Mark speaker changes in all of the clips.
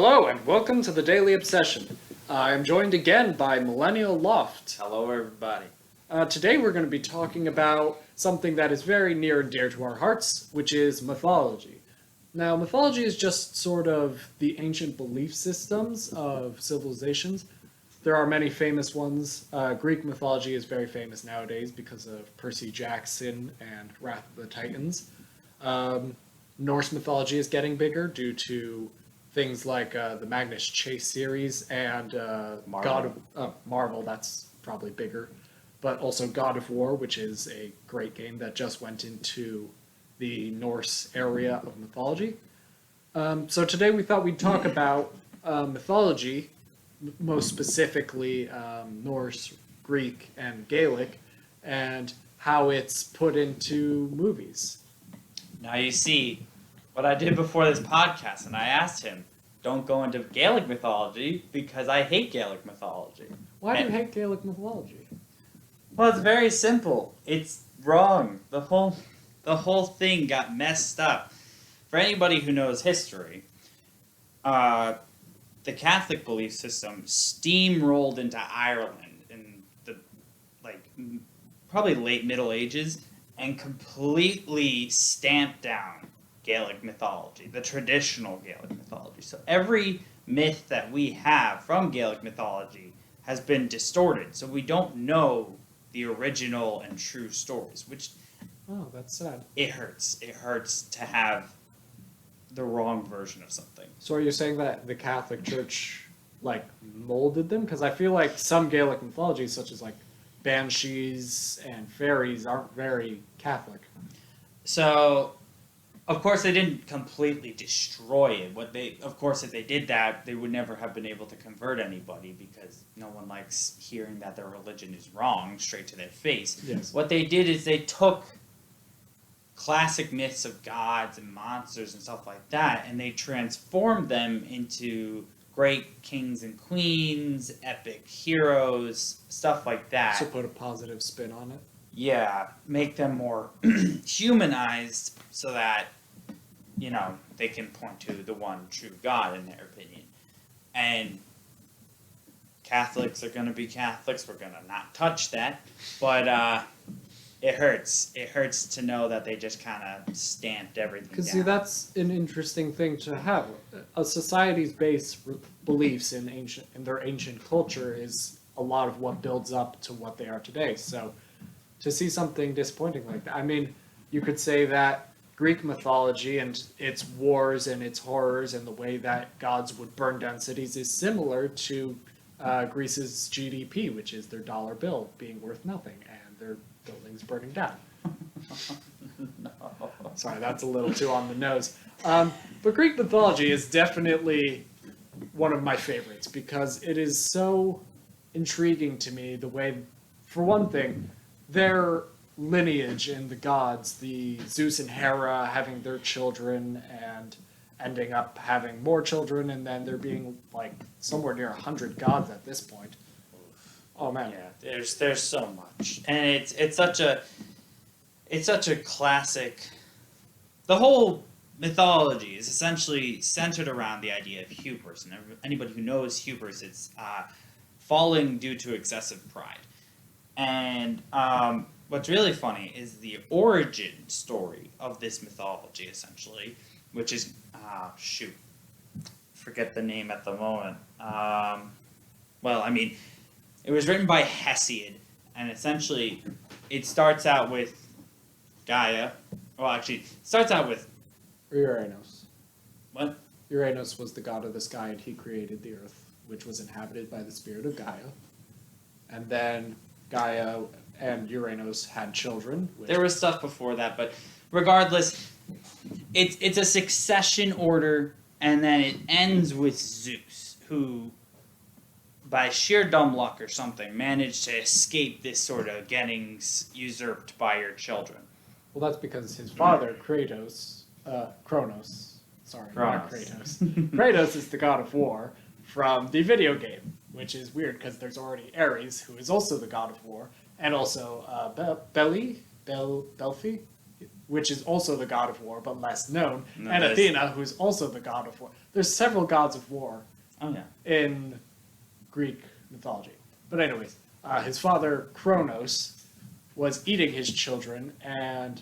Speaker 1: Hello and welcome to the Daily Obsession. I am joined again by Millenial Loft.
Speaker 2: Hello, everybody.
Speaker 1: Today we're going to be talking about something that is very near and dear to our hearts, which is mythology. Now, mythology is just sort of the ancient belief systems of civilizations. There are many famous ones. Greek mythology is very famous nowadays because of Percy Jackson and Wrath of the Titans. Norse mythology is getting bigger due to things like the Magnus Chase series and Marvel, that's probably bigger. But also God of War, which is a great game that just went into the Norse area of mythology. So today we thought we'd talk about mythology, most specifically Norse, Greek, and Gaelic, and how it's put into movies.
Speaker 2: Now, you see, what I did before this podcast, and I asked him, don't go into Gaelic mythology because I hate Gaelic mythology.
Speaker 1: Why do you hate Gaelic mythology?
Speaker 2: Well, it's very simple. It's wrong. The whole thing got messed up. For anybody who knows history, the Catholic belief system steamrolled into Ireland in the probably late Middle Ages and completely stamped down Gaelic mythology, the traditional Gaelic mythology. So every myth that we have from Gaelic mythology has been distorted. So we don't know the original and true stories, which...
Speaker 1: Oh, that's sad.
Speaker 2: It hurts. It hurts to have the wrong version of something.
Speaker 1: So are you saying that the Catholic Church, molded them? Because I feel like some Gaelic mythologies, such as, banshees and fairies, aren't very Catholic.
Speaker 2: So... Of course, they didn't completely destroy it. Of course, if they did that, they would never have been able to convert anybody because no one likes hearing that their religion is wrong straight to their face.
Speaker 1: Yes.
Speaker 2: What they did is they took classic myths of gods and monsters and stuff like that, and they transformed them into great kings and queens, epic heroes, stuff like that.
Speaker 1: So put a positive spin on it.
Speaker 2: Yeah, make them more humanized so that, they can point to the one true God in their opinion. And Catholics are going to be Catholics. We're going to not touch that. But it hurts. It hurts to know that they just kind of stamped everything down.
Speaker 1: Because, see, that's an interesting thing to have. A society's base beliefs in their ancient culture is a lot of what builds up to what they are today. So to see something disappointing like that, I mean, you could say that Greek mythology and its wars and its horrors and the way that gods would burn down cities is similar to Greece's GDP, which is their dollar bill being worth nothing and their buildings burning down.
Speaker 2: No.
Speaker 1: Sorry, that's a little too on the nose. But Greek mythology is definitely one of my favorites because it is so intriguing to me the way, for one thing, their lineage in the gods, the Zeus and Hera having their children and ending up having more children, and then there being somewhere near 100 gods at this point. Oh man,
Speaker 2: yeah, there's so much, and it's such a classic. The whole mythology is essentially centered around the idea of hubris, and anybody who knows hubris, it's falling due to excessive pride. And what's really funny is the origin story of this mythology, essentially, which is, forget the name at the moment. It was written by Hesiod, and essentially it starts out with Gaia. Well, actually, it starts out with...
Speaker 1: Uranus.
Speaker 2: What?
Speaker 1: Uranus was the god of the sky, and he created the earth, which was inhabited by the spirit of Gaia. And then Gaia and Uranus had children.
Speaker 2: There was stuff before that, but regardless, it's a succession order, and then it ends with Zeus, who, by sheer dumb luck or something, managed to escape this sort of getting usurped by your children.
Speaker 1: Well, that's because his father, Kratos, not Kratos. Kratos is the god of war from the video game, which is weird because there's already Ares, who is also the god of war, and also Belfi, which is also the god of war, but less known,
Speaker 2: No,
Speaker 1: and
Speaker 2: there's-
Speaker 1: Athena, who's also the god of war. There's several gods of war
Speaker 2: Oh yeah.
Speaker 1: in Greek mythology. But anyways, his father Kronos was eating his children, and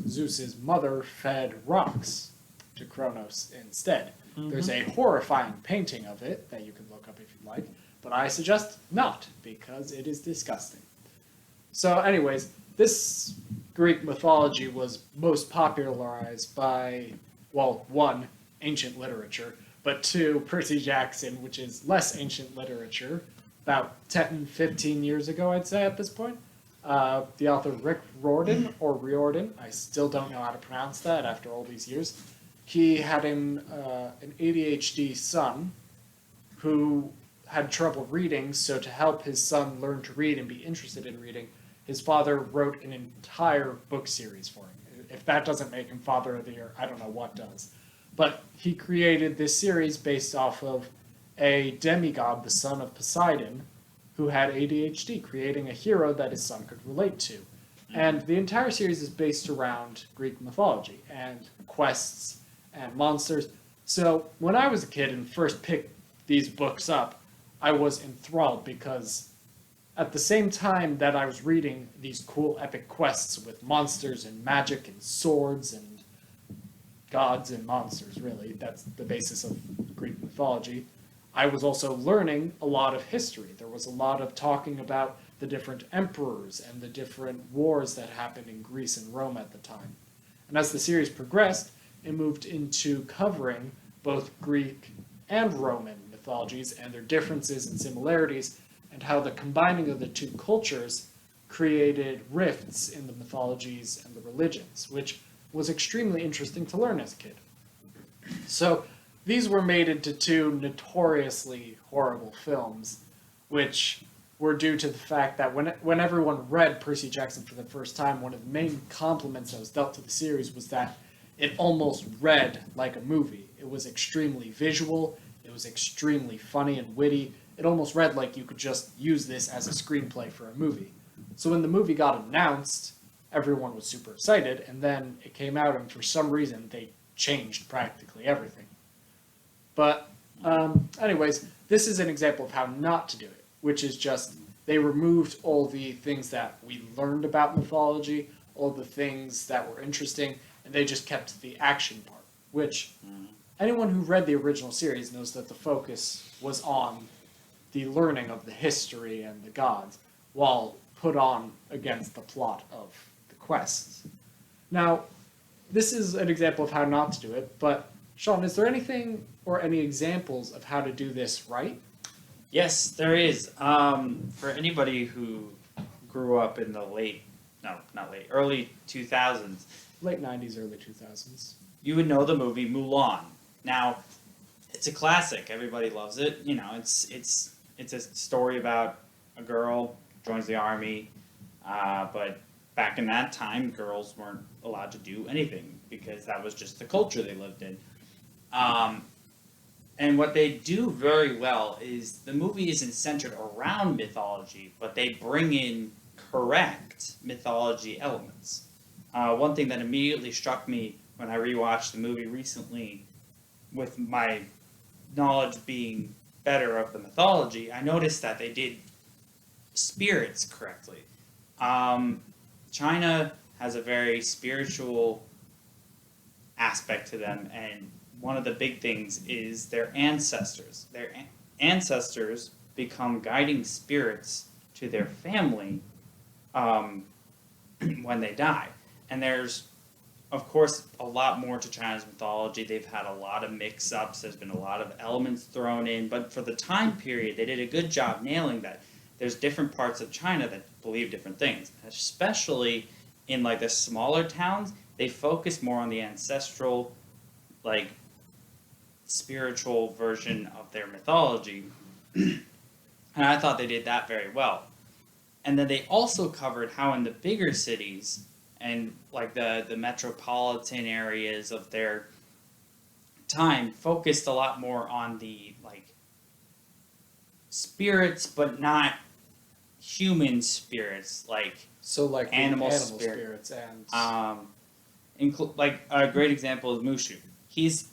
Speaker 1: Zeus's mother fed rocks to Kronos instead. There's a horrifying painting of it that you can look up if you'd like, but I suggest not, because it is disgusting. So anyways, this Greek mythology was most popularized by, well, one, ancient literature, but two, Percy Jackson, which is less ancient literature, about 10, 15 years ago, I'd say, at this point. The author Rick Riordan, I still don't know how to pronounce that after all these years. He had an ADHD son who had trouble reading, so to help his son learn to read and be interested in reading, his father wrote an entire book series for him. If that doesn't make him Father of the Year, I don't know what does. But he created this series based off of a demigod, the son of Poseidon, who had ADHD, creating a hero that his son could relate to. And the entire series is based around Greek mythology and quests and monsters. So when I was a kid and first picked these books up, I was enthralled because at the same time that I was reading these cool epic quests with monsters and magic and swords and gods and monsters, really, that's the basis of Greek mythology, I was also learning a lot of history. There was a lot of talking about the different emperors and the different wars that happened in Greece and Rome at the time. And as the series progressed, it moved into covering both Greek and Roman mythologies and their differences and similarities, and how the combining of the two cultures created rifts in the mythologies and the religions, which was extremely interesting to learn as a kid. So these were made into two notoriously horrible films, which were due to the fact that when everyone read Percy Jackson for the first time, one of the main compliments that was dealt to the series was that it almost read like a movie. It was extremely visual, it was extremely funny and witty. It almost read like you could just use this as a screenplay for a movie. So when the movie got announced, everyone was super excited, and then it came out, and for some reason they changed practically everything. But anyways, this is an example of how not to do it, which is just they removed all the things that we learned about mythology, all the things that were interesting, and they just kept the action part, which anyone who read the original series knows that the focus was on the learning of the history and the gods, while put on against the plot of the quests. Now, this is an example of how not to do it, but Sean, is there anything or any examples of how to do this right?
Speaker 2: Yes, there is. For anybody who grew up in the early 2000s,
Speaker 1: Late 90s, early 2000s.
Speaker 2: you would know the movie Mulan. Now, it's a classic. Everybody loves it. You know, it's a story about a girl joins the army, but back in that time, girls weren't allowed to do anything because that was just the culture they lived in. And what they do very well is the movie isn't centered around mythology, but they bring in correct mythology elements. One thing that immediately struck me when I rewatched the movie recently, with my knowledge being better of the mythology, I noticed that they did spirits correctly. China has a very spiritual aspect to them, and one of the big things is their ancestors. Their ancestors become guiding spirits to their family when they die. And there's, of course, a lot more to China's mythology. They've had a lot of mix-ups. There's been a lot of elements thrown in. But for the time period, they did a good job nailing that. There's different parts of China that believe different things. Especially in like the smaller towns, they focus more on the ancestral, like, spiritual version of their mythology. And I thought they did that very well. And then they also covered how in the bigger cities and like the metropolitan areas of their time focused a lot more on the like spirits but not human spirits, like
Speaker 1: So like the
Speaker 2: Animal
Speaker 1: animal
Speaker 2: spirit.
Speaker 1: spirits and
Speaker 2: like a great example is Mushu. He's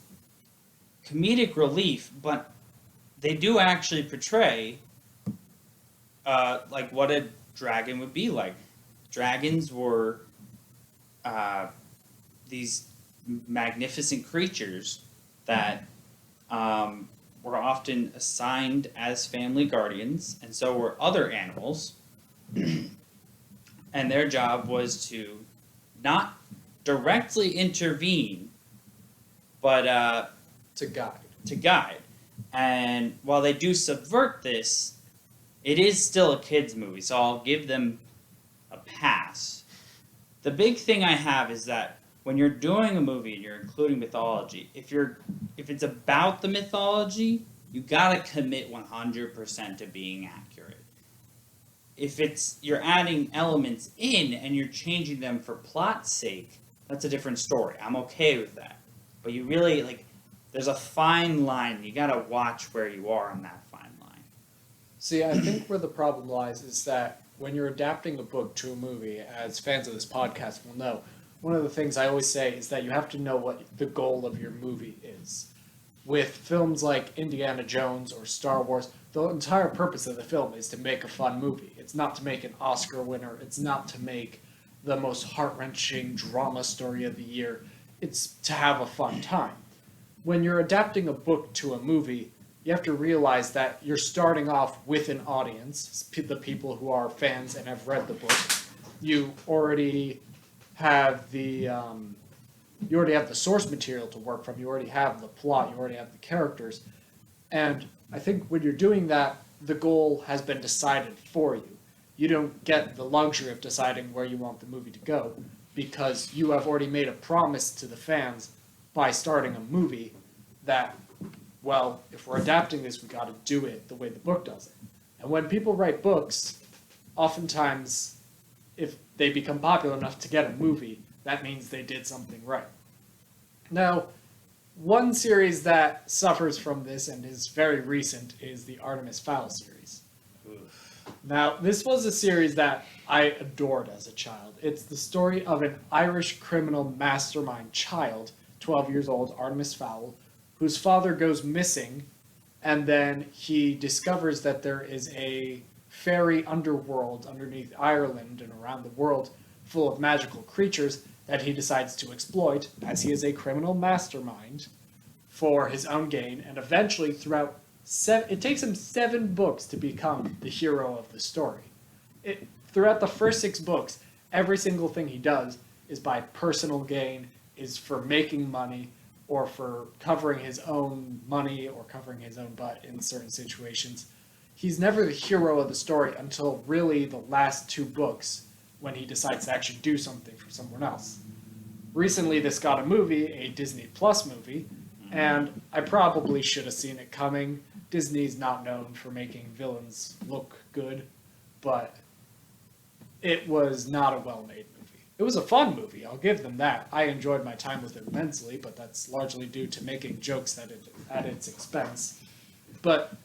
Speaker 2: comedic relief, but they do actually portray like what a dragon would be like. Dragons were these magnificent creatures that were often assigned as family guardians, and so were other animals. And their job was to not directly intervene, but
Speaker 1: to guide.
Speaker 2: to guide. And while they do subvert this, it is still a kids' movie, so I'll give them a pass. The big thing I have is that when you're doing a movie and you're including mythology, if it's about the mythology, you gotta commit 100% to being accurate. If you're adding elements in and you're changing them for plot's sake, that's a different story. I'm okay with that. But you really there's a fine line. You gotta watch where you are on that fine line.
Speaker 1: See, I think where the problem lies is that when you're adapting a book to a movie, as fans of this podcast will know, one of the things I always say is that you have to know what the goal of your movie is. With films like Indiana Jones or Star Wars, the entire purpose of the film is to make a fun movie. It's not to make an Oscar winner. It's not to make the most heart-wrenching drama story of the year. It's to have a fun time. When you're adapting a book to a movie, you have to realize that you're starting off with an audience, the people who are fans and have read the book. You already have the source material to work from. You already have the plot. You already have the characters, and I think when you're doing that, the goal has been decided for you. You don't get the luxury of deciding where you want the movie to go because you have already made a promise to the fans by starting a movie that, well, if we're adapting this, we got to do it the way the book does it. And when people write books, oftentimes, if they become popular enough to get a movie, that means they did something right. Now, one series that suffers from this and is very recent is the Artemis Fowl series.
Speaker 2: Oof.
Speaker 1: Now, this was a series that I adored as a child. It's the story of an Irish criminal mastermind child, 12 years old, Artemis Fowl, whose father goes missing, and then he discovers that there is a fairy underworld underneath Ireland and around the world full of magical creatures that he decides to exploit, as he is a criminal mastermind, for his own gain, and eventually it takes him 7 books to become the hero of the story. Throughout the first 6 books, every single thing he does is by personal gain, is for making money, or for covering his own money, or covering his own butt in certain situations. He's never the hero of the story until really the last 2 books, when he decides to actually do something for someone else. Recently, this got a movie, a Disney Plus movie, and I probably should have seen it coming. Disney's not known for making villains look good, but it was not a well-made movie. It was a fun movie, I'll give them that. I enjoyed my time with it immensely, but that's largely due to making jokes at its expense. But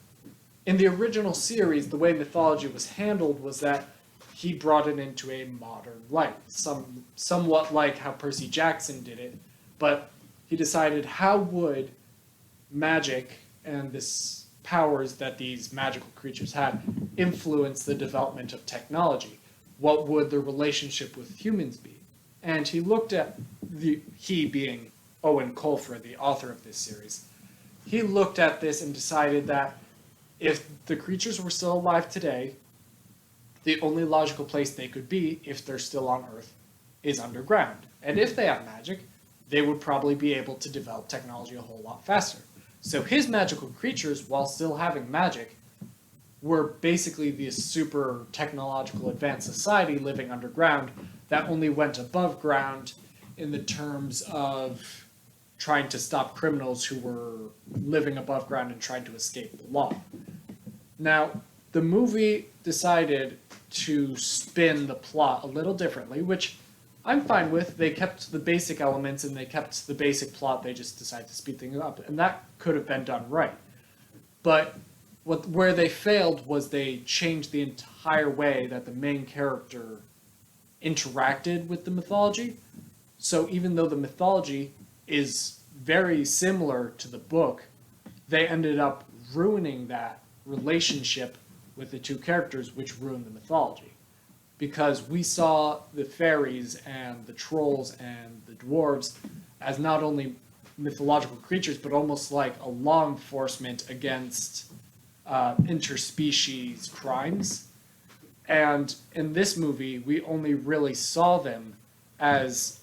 Speaker 1: in the original series, the way mythology was handled was that he brought it into a modern light, somewhat like how Percy Jackson did it, but he decided how would magic and this powers that these magical creatures had influence the development of technology. What would the relationship with humans be? And he looked at he being Owen Colfer, the author of this series, he looked at this and decided that if the creatures were still alive today, the only logical place they could be, if they're still on Earth, is underground. And if they have magic, they would probably be able to develop technology a whole lot faster. So his magical creatures, while still having magic, were basically this super technological advanced society living underground that only went above ground in the terms of trying to stop criminals who were living above ground and trying to escape the law. Now, the movie decided to spin the plot a little differently, which I'm fine with. They kept the basic elements and they kept the basic plot, they just decided to speed things up, and that could have been done right. But where they failed was they changed the entire way that the main character interacted with the mythology. So even though the mythology is very similar to the book, they ended up ruining that relationship with the two characters, which ruined the mythology. Because we saw the fairies and the trolls and the dwarves as not only mythological creatures, but almost like a law enforcement against interspecies crimes. And in this movie, we only really saw them as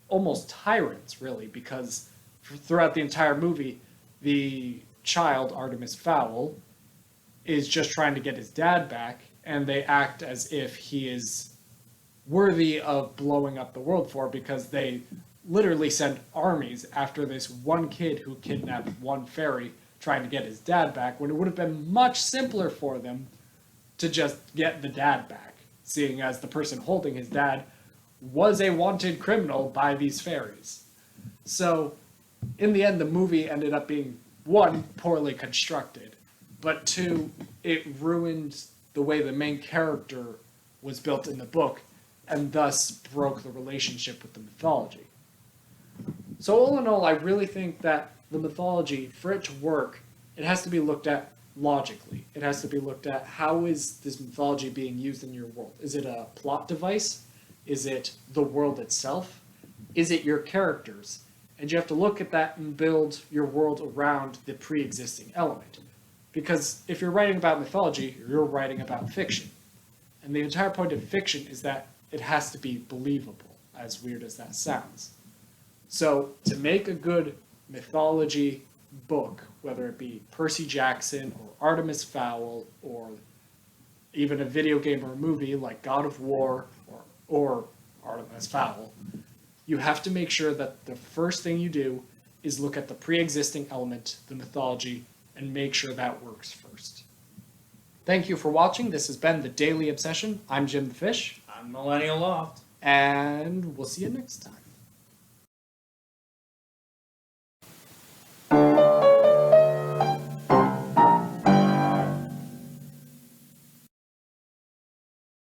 Speaker 1: almost tyrants, really, because throughout the entire movie, the child, Artemis Fowl, is just trying to get his dad back, and they act as if he is worthy of blowing up the world for, because they literally sent armies after this one kid who kidnapped one fairy trying to get his dad back, when it would have been much simpler for them to just get the dad back, seeing as the person holding his dad was a wanted criminal by these fairies. So, in the end, the movie ended up being, one, poorly constructed, but two, it ruined the way the main character was built in the book, and thus broke the relationship with the mythology. So all in all, I really think that the mythology, for it to work, it has to be looked at logically. It has to be looked at, how is this mythology being used in your world? Is it a plot device? Is it the world itself? Is it your characters? And you have to look at that and build your world around the pre-existing element. Because if you're writing about mythology, you're writing about fiction. And the entire point of fiction is that it has to be believable, as weird as that sounds. So to make a good mythology book, whether it be Percy Jackson or Artemis Fowl or even a video game or a movie like God of War or Artemis Fowl, you have to make sure that the first thing you do is look at the pre-existing element, the mythology, and make sure that works first. Thank you for watching. This has been The Daily Obsession. I'm Jim the Fish.
Speaker 2: I'm Millennial Loft.
Speaker 1: And we'll see you next time.